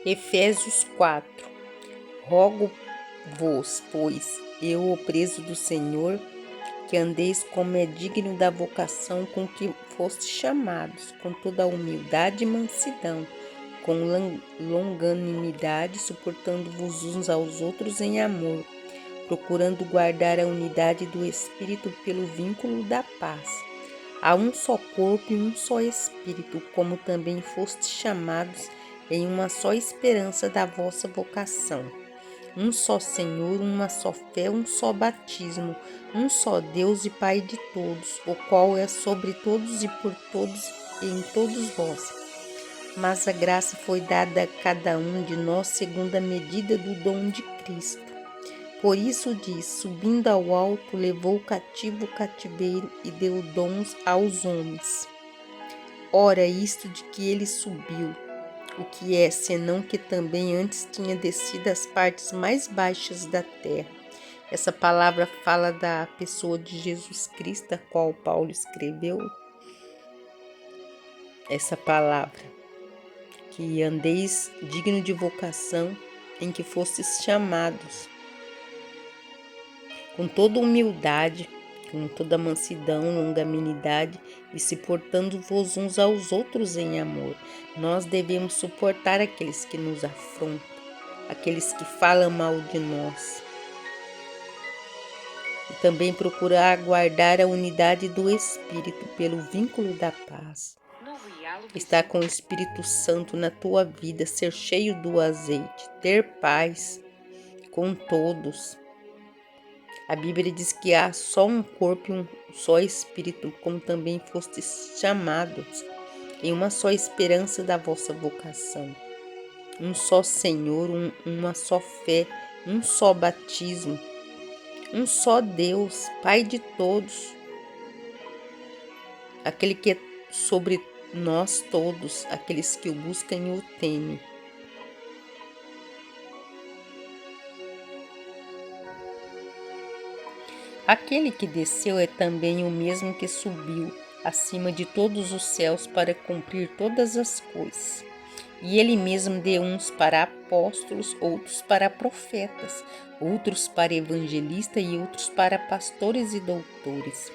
Efésios 4. Rogo-vos, pois, eu, o preso do Senhor, que andeis como é digno da vocação com que fostes chamados, com toda a humildade e mansidão, com longanimidade, suportando-vos uns aos outros em amor, procurando guardar a unidade do Espírito pelo vínculo da paz. Há um só corpo e um só Espírito, como também fostes chamados em uma só esperança da vossa vocação. Um só Senhor, uma só fé, um só batismo, um só Deus e Pai de todos, o qual é sobre todos e por todos e em todos vós. Mas a graça foi dada a cada um de nós segundo a medida do dom de Cristo. Por isso diz, subindo ao alto, levou cativo o cativeiro e deu dons aos homens. Ora, isto de que ele subiu, o que é, senão que também antes tinha descido às partes mais baixas da terra. Essa palavra fala da pessoa de Jesus Cristo, a qual Paulo escreveu. Essa palavra, que andeis digno de vocação, em que fostes chamados, com toda humildade, com toda mansidão, longanimidade, e se portando-vos uns aos outros em amor. Nós devemos suportar aqueles que nos afrontam, aqueles que falam mal de nós. E também procurar guardar a unidade do Espírito pelo vínculo da paz. Estar com o Espírito Santo na tua vida, ser cheio do azeite, ter paz com todos. A Bíblia diz que há só um corpo e um só Espírito, como também fostes chamados, em uma só esperança da vossa vocação. Um só Senhor, uma só fé, um só batismo, um só Deus, Pai de todos, aquele que é sobre nós todos, aqueles que o buscam e o temem. Aquele que desceu é também o mesmo que subiu acima de todos os céus para cumprir todas as coisas. E ele mesmo deu uns para apóstolos, outros para profetas, outros para evangelistas e outros para pastores e doutores,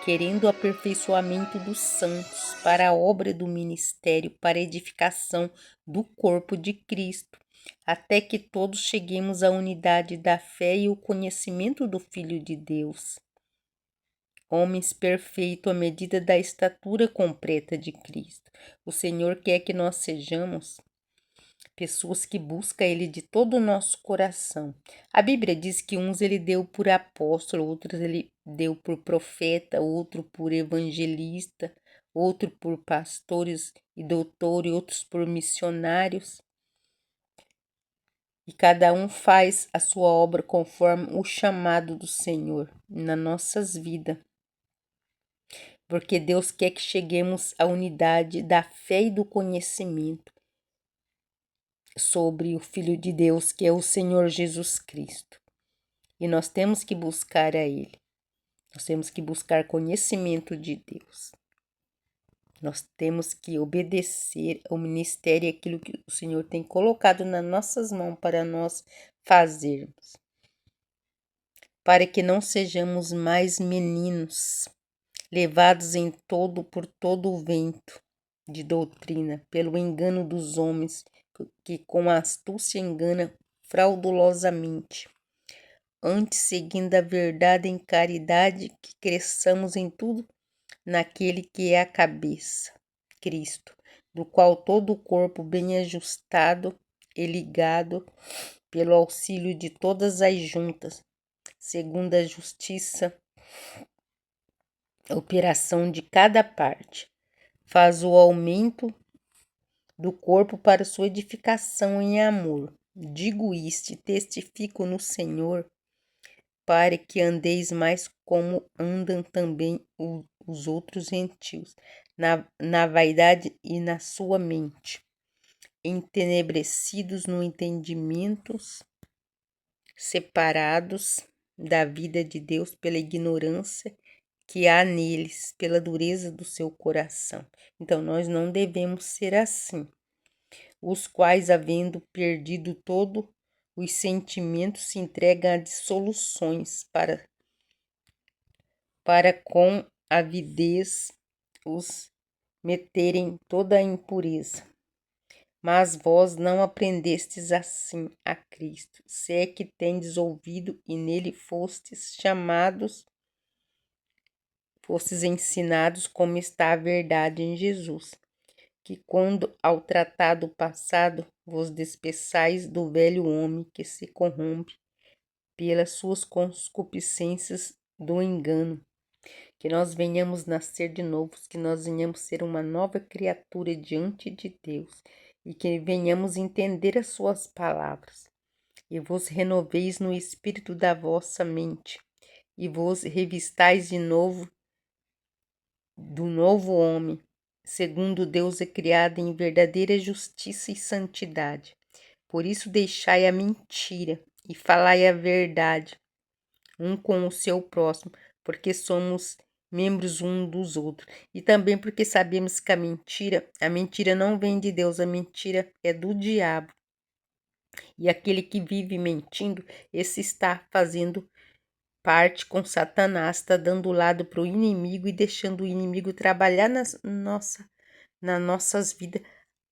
querendo o aperfeiçoamento dos santos para a obra do ministério, para a edificação do corpo de Cristo, até que todos cheguemos à unidade da fé e o conhecimento do Filho de Deus. Homens perfeitos à medida da estatura completa de Cristo. O Senhor quer que nós sejamos pessoas que buscam Ele de todo o nosso coração. A Bíblia diz que uns Ele deu por apóstolo, outros Ele deu por profeta, outro por evangelista, outro por pastores e doutores, outros por missionários. E cada um faz a sua obra conforme o chamado do Senhor nas nossas vidas. Porque Deus quer que cheguemos à unidade da fé e do conhecimento sobre o Filho de Deus, que é o Senhor Jesus Cristo. E nós temos que buscar a Ele. Nós temos que buscar conhecimento de Deus. Nós temos que obedecer ao ministério e aquilo que o Senhor tem colocado nas nossas mãos para nós fazermos. Para que não sejamos mais meninos, levados em todo por todo o vento de doutrina, pelo engano dos homens, que com astúcia engana fraudulosamente. Antes, seguindo a verdade em caridade, que cresçamos em tudo naquele que é a cabeça, Cristo, do qual todo o corpo bem ajustado e ligado pelo auxílio de todas as juntas, segundo a justiça, a operação de cada parte, faz o aumento do corpo para sua edificação em amor. Digo isto e testifico no Senhor, para que andeis mais como andam também os outros gentios, na vaidade e na sua mente, entenebrecidos no entendimento, separados da vida de Deus pela ignorância que há neles, pela dureza do seu coração. Então, nós não devemos ser assim. os quais, havendo perdido todo os sentimentos, se entregam a dissoluções para com avidez os meterem toda a impureza. Mas vós não aprendestes assim a Cristo, se é que tendes ouvido e nele fostes chamados, fostes ensinados como está a verdade em Jesus, que quando ao tratado passado vos despeçais do velho homem que se corrompe pelas suas concupiscências do engano, que nós venhamos nascer de novo, que nós venhamos ser uma nova criatura diante de Deus e que venhamos entender as suas palavras. E vos renoveis no espírito da vossa mente e vos revistais de novo do novo homem, segundo Deus é criado em verdadeira justiça e santidade. Por isso deixai a mentira e falai a verdade, um com o seu próximo, porque somos membros um dos outros. E também porque sabemos que a mentira não vem de Deus, a mentira é do diabo. E aquele que vive mentindo, esse está fazendo parte com Satanás, está dando lado para o inimigo e deixando o inimigo trabalhar nas nossas vidas.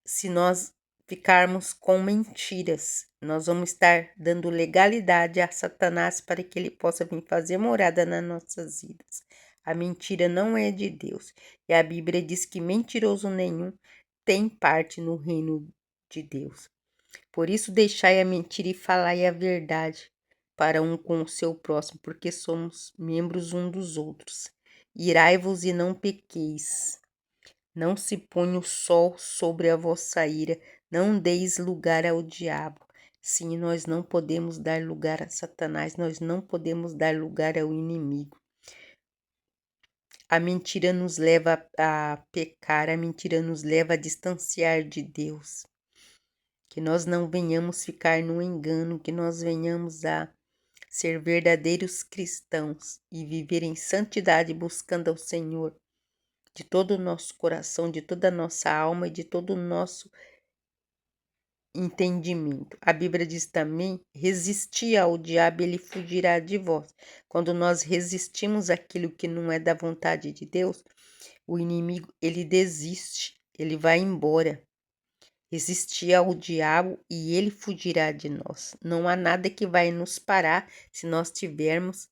Se nós ficarmos com mentiras, nós vamos estar dando legalidade a Satanás para que ele possa vir fazer morada nas nossas vidas. A mentira não é de Deus. E a Bíblia diz que mentiroso nenhum tem parte no reino de Deus. Por isso deixai a mentira e falai a verdade para um com o seu próximo, porque somos membros um dos outros. Irai-vos e não pequeis. Não se ponha o sol sobre a vossa ira, não deis lugar ao diabo. Sim, nós não podemos dar lugar a Satanás, nós não podemos dar lugar ao inimigo. A mentira nos leva a pecar, a mentira nos leva a distanciar de Deus. Que nós não venhamos ficar no engano, que nós venhamos a ser verdadeiros cristãos e viver em santidade buscando ao Senhor de todo o nosso coração, de toda a nossa alma e de todo o nosso entendimento. A Bíblia diz também: resisti ao diabo, ele fugirá de vós. Quando nós resistimos àquilo que não é da vontade de Deus, o inimigo, ele desiste, ele vai embora. Resistir ao diabo e ele fugirá de nós. Não há nada que vai nos parar se nós tivermos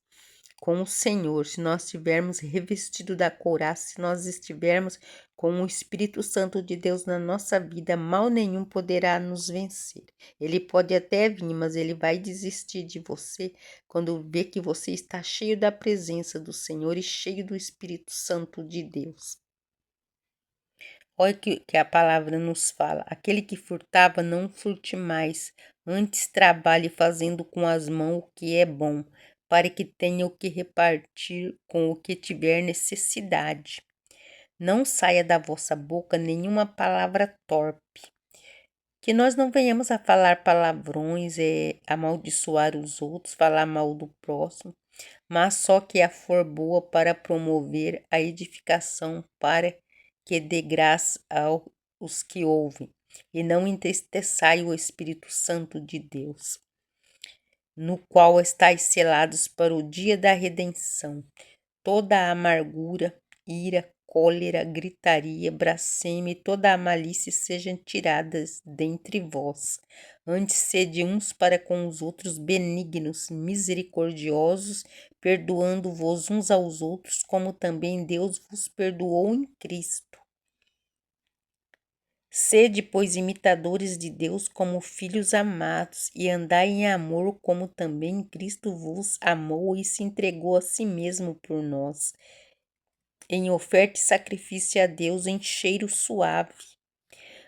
com o Senhor, se nós estivermos revestidos da couraça, se nós estivermos com o Espírito Santo de Deus na nossa vida, mal nenhum poderá nos vencer. Ele pode até vir, mas ele vai desistir de você quando vê que você está cheio da presença do Senhor e cheio do Espírito Santo de Deus. Olha que a palavra nos fala: aquele que furtava, não furte mais, antes trabalhe fazendo com as mãos o que é bom, para que tenha o que repartir com o que tiver necessidade. Não saia da vossa boca nenhuma palavra torpe. Que nós não venhamos a falar palavrões, amaldiçoar os outros, falar mal do próximo, mas só que a for boa para promover a edificação, para que dê graça aos que ouvem, e não entristeçai o Espírito Santo de Deus, no qual estáis selados para o dia da redenção. Toda a amargura, ira, cólera, gritaria, blasfêmia e toda a malícia sejam tiradas dentre vós. Antes sede uns para com os outros benignos, misericordiosos, perdoando-vos uns aos outros, como também Deus vos perdoou em Cristo. Sede, pois, imitadores de Deus como filhos amados, e andai em amor, como também Cristo vos amou e se entregou a si mesmo por nós, em oferta e sacrifício a Deus em cheiro suave.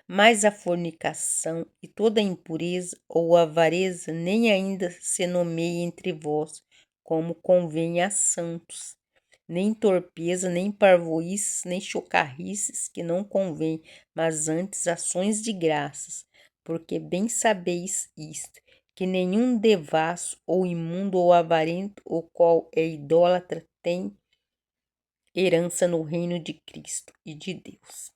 Mas a fornicação e toda a impureza ou avareza nem ainda se nomeie entre vós, como convém a santos. Nem torpeza, nem parvoíces, nem chocarrices, que não convém, mas antes ações de graças, porque bem sabeis isto, que nenhum devasso, ou imundo, ou avarento, o qual é idólatra, tem herança no reino de Cristo e de Deus.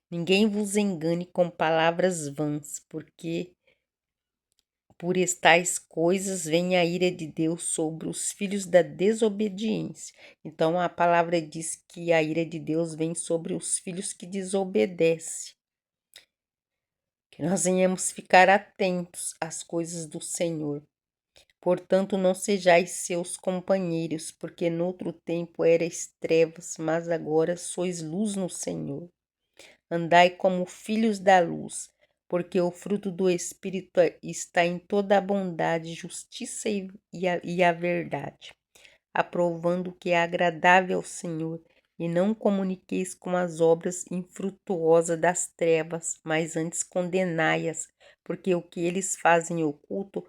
Ninguém vos engane com palavras vãs, porque por tais coisas vem a ira de Deus sobre os filhos da desobediência. Então a palavra diz que a ira de Deus vem sobre os filhos que desobedecem. Que nós venhamos ficar atentos às coisas do Senhor. Portanto, não sejais seus companheiros, porque noutro tempo erais trevas, mas agora sois luz no Senhor. Andai como filhos da luz, porque o fruto do Espírito está em toda a bondade, justiça e a verdade, aprovando o que é agradável ao Senhor, e não comuniqueis com as obras infrutuosas das trevas, mas antes condenai-as, porque o que eles fazem oculto,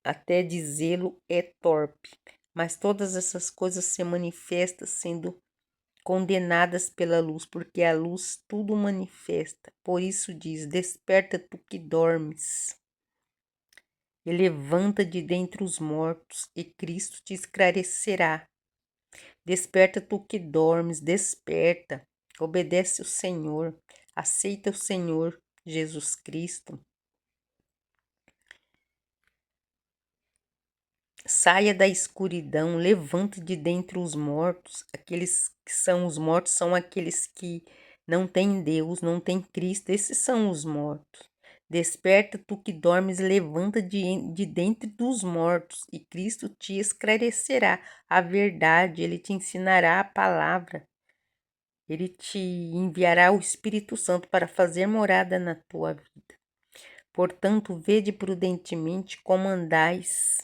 até dizê-lo, é torpe. Mas todas essas coisas se manifestam sendo condenadas pela luz, porque a luz tudo manifesta. Por isso diz: desperta tu que dormes, e levanta de dentre os mortos, e Cristo te esclarecerá. Desperta tu que dormes, desperta, obedece o Senhor, aceita o Senhor Jesus Cristo. Saia da escuridão, levante de dentre os mortos. Aqueles que são os mortos são aqueles que não têm Deus, não têm Cristo. Esses são os mortos. Desperta tu que dormes, levanta de dentre dos mortos, e Cristo te esclarecerá a verdade, Ele te ensinará a palavra. Ele te enviará o Espírito Santo para fazer morada na tua vida. Portanto, vede prudentemente como andais,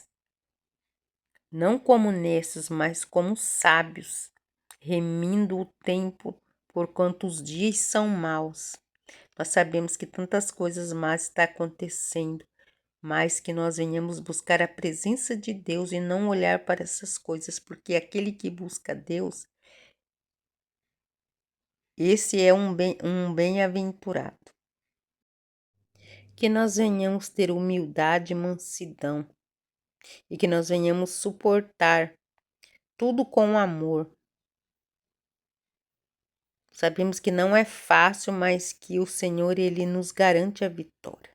não como necios, mas como sábios, remindo o tempo, porquanto os dias são maus. Nós sabemos que tantas coisas más estão acontecendo, mas que nós venhamos buscar a presença de Deus e não olhar para essas coisas, porque aquele que busca Deus, esse é um bem-aventurado. Que nós venhamos ter humildade e mansidão, e que nós venhamos suportar tudo com amor. Sabemos que não é fácil, mas que o Senhor, Ele nos garante a vitória.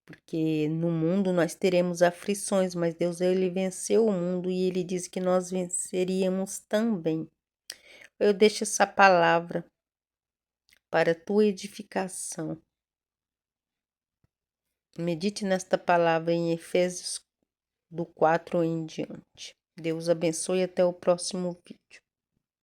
Porque no mundo nós teremos aflições, mas Deus, Ele venceu o mundo e Ele diz que nós venceríamos também. Eu deixo essa palavra para a tua edificação. Medite nesta palavra em Efésios do 4 em diante. Deus abençoe e até o próximo vídeo.